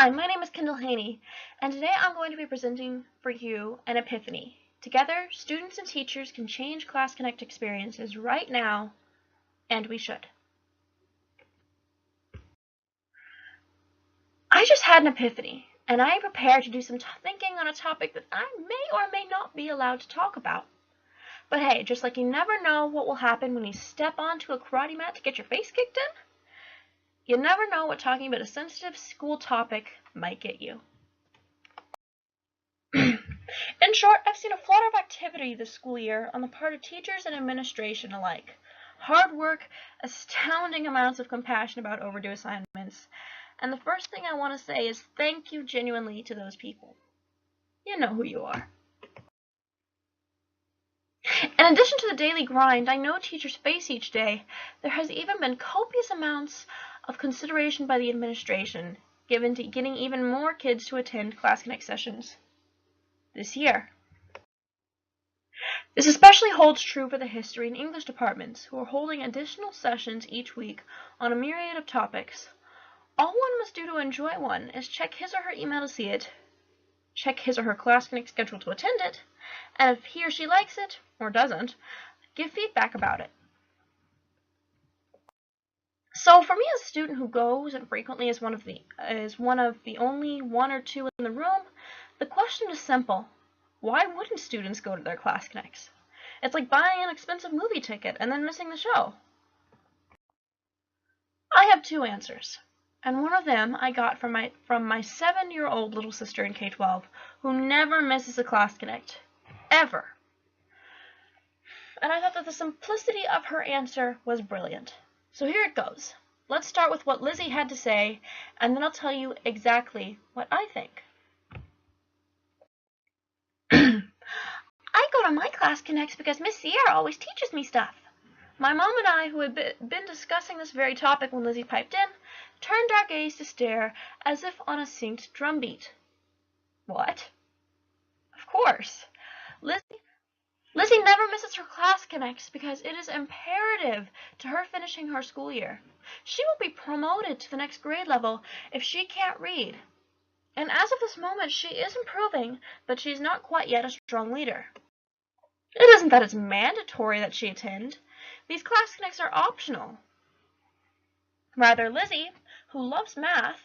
Hi, my name is Kendall Haney, and today I'm going to be presenting for you an epiphany. Together, students and teachers can change Class Connect experiences right now, and we should. I just had an epiphany, and I am prepared to do some thinking on a topic that I may or may not be allowed to talk about. But hey, just like you never know what will happen when you step onto a karate mat to get your face kicked in, you never know what talking about a sensitive school topic might get you. In short, I've seen a flutter of activity this school year on the part of teachers and administration alike. Hard work, astounding amounts of compassion about overdue assignments, and the first thing I want to say is thank you genuinely to those people. You know who you are. In addition to the daily grind I know teachers face each day, there has even been copious amounts of consideration by the administration given to getting even more kids to attend Class Connect sessions this year. This especially holds true for the history and English departments, who are holding additional sessions each week on a myriad of topics. All one must do to enjoy one is check his or her email to see it, check his or her Class Connect schedule to attend it, and if he or she likes it, or doesn't, give feedback about it. So for me as a student who goes and frequently is one of the only one or two in the room, the question is simple. Why wouldn't students go to their Class Connects? It's like buying an expensive movie ticket and then missing the show. I have two answers, and one of them I got from my 7-year-old little sister in K-12, who never misses a Class Connect, ever. And I thought that the simplicity of her answer was brilliant. So here it goes. Let's start with what Lizzie had to say, and then I'll tell you exactly what I think. I go to my Class Connects because Miss Sierra always teaches me stuff. My mom and I, who had been discussing this very topic when Lizzie piped in, turned our gaze to stare as if on a synced drumbeat. What? Of course. Lizzie never misses her Class Connects because it is imperative to her finishing her school year. She will be promoted to the next grade level if she can't read. And as of this moment, she is improving, but she's not quite yet a strong leader. It isn't that it's mandatory that she attend. These Class Connects are optional. Rather, Lizzie, who loves math,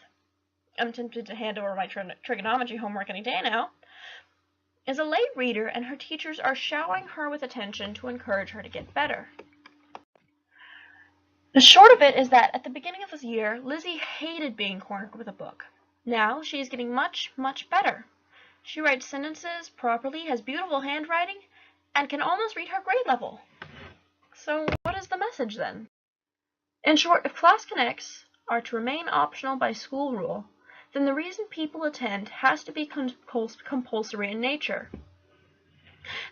I'm tempted to hand over my trigonometry homework any day now, is a late reader, and her teachers are showering her with attention to encourage her to get better. The short of it is that at the beginning of this year, Lizzie hated being cornered with a book. Now she is getting much, much better. She writes sentences properly, has beautiful handwriting, and can almost read her grade level. So what is the message then? In short, if Class Connects are to remain optional by school rule, then the reason people attend has to be compulsory in nature.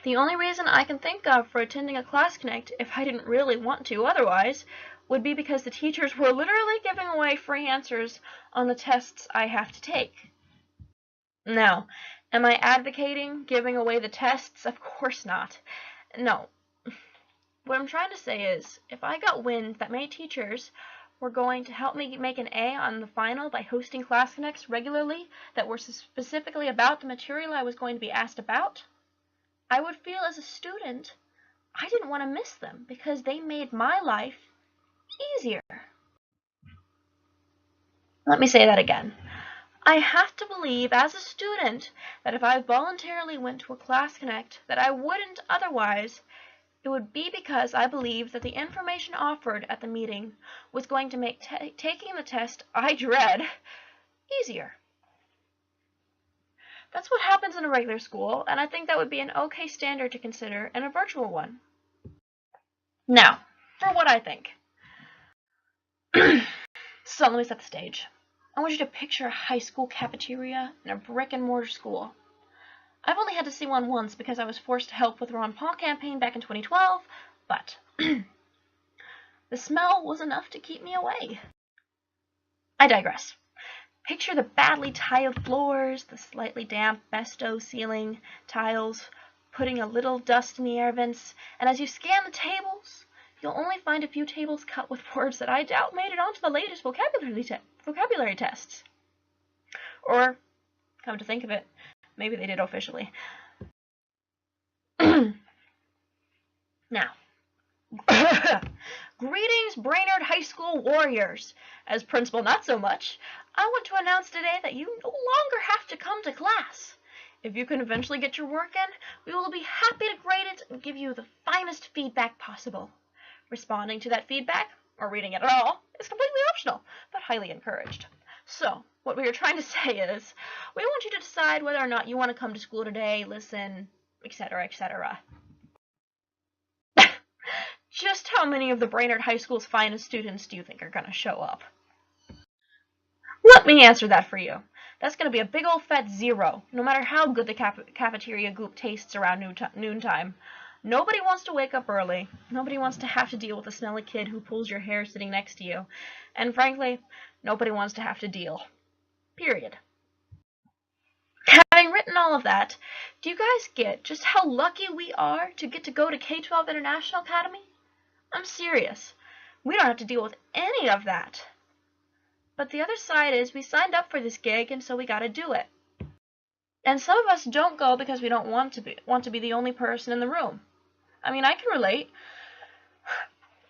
The only reason I can think of for attending a Class Connect, if I didn't really want to otherwise, would be because the teachers were literally giving away free answers on the tests I have to take. Now, am I advocating giving away the tests? Of course not. No. What I'm trying to say is, if I got wind that my teachers were going to help me make an A on the final by hosting Class Connects regularly that were specifically about the material I was going to be asked about, I would feel as a student I didn't want to miss them because they made my life easier. Let me say that again. I have to believe as a student that if I voluntarily went to a Class Connect that I wouldn't otherwise, it would be because I believed that the information offered at the meeting was going to make taking the test I dread easier. That's what happens in a regular school, and I think that would be an okay standard to consider in a virtual one. Now, for what I think. So let me set the stage. I want you to picture a high school cafeteria in a brick-and-mortar school. I've only had to see one once because I was forced to help with the Ron Paul campaign back in 2012, but the smell was enough to keep me away. I digress. Picture the badly tiled floors, the slightly damp Besto ceiling tiles, putting a little dust in the air vents, and as you scan the tables, you'll only find a few tables cut with words that I doubt made it onto the latest vocabulary tests. Or, come to think of it, maybe they did officially. Now, greetings, Brainerd High School Warriors. As principal, not so much. I want to announce today that you no longer have to come to class. If you can eventually get your work in, we will be happy to grade it and give you the finest feedback possible. Responding to that feedback, or reading it at all, is completely optional, but highly encouraged. So, what we are trying to say is, we want you to decide whether or not you want to come to school today, listen, etc., etc. Just how many of the Brainerd High School's finest students do you think are going to show up? Let me answer that for you. That's going to be a big old fat 0, no matter how good the cafeteria goop tastes around noontime. Nobody wants to wake up early. Nobody wants to have to deal with a smelly kid who pulls your hair sitting next to you. And frankly, nobody wants to have to deal. Period. Having written all of that, do you guys get just how lucky we are to get to go to K-12 International Academy? I'm serious. We don't have to deal with any of that. But the other side is we signed up for this gig, and so we gotta do it. And some of us don't go because we don't want to be the only person in the room. I mean, I can relate.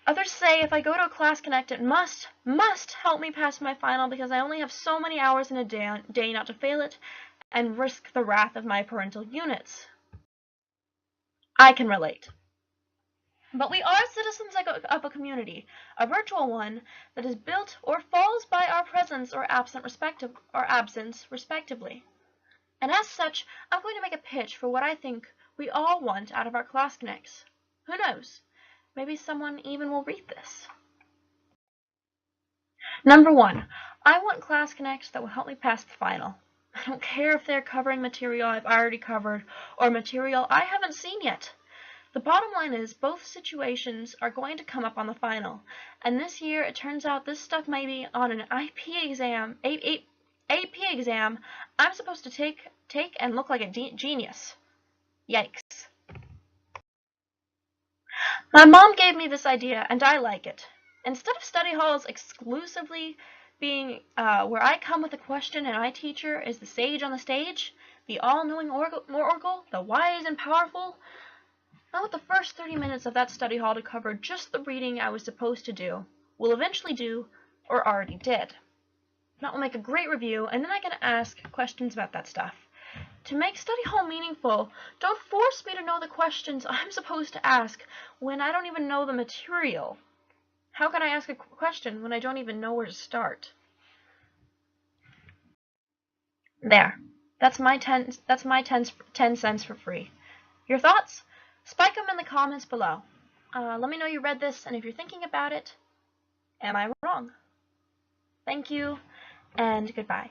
Others say if I go to a Class Connect, it must help me pass my final because I only have so many hours in a day not to fail it and risk the wrath of my parental units. I can relate. But we are citizens of a community, a virtual one, that is built or falls by our presence or absence, respectively. And as such, I'm going to make a pitch for what I think we all want out of our Class Connects. Who knows? Maybe someone even will read this. Number 1, I want Class Connects that will help me pass the final. I don't care if they're covering material I've already covered or material I haven't seen yet. The bottom line is both situations are going to come up on the final, and this year it turns out this stuff may be on an AP exam I'm supposed to take and look like a genius. Yikes. My mom gave me this idea, and I like it. Instead of study halls exclusively being where I come with a question and my teacher is the sage on the stage, the all-knowing oracle, the wise and powerful, I want the first 30 minutes of that study hall to cover just the reading I was supposed to do, will eventually do, or already did. That will make a great review, and then I can ask questions about that stuff. To make study hall meaningful, don't force me to know the questions I'm supposed to ask when I don't even know the material. How can I ask a question when I don't even know where to start? There. That's my 10 cents for free. Your thoughts? Spike them in the comments below. Let me know you read this, and if you're thinking about it, am I wrong? Thank you, and goodbye.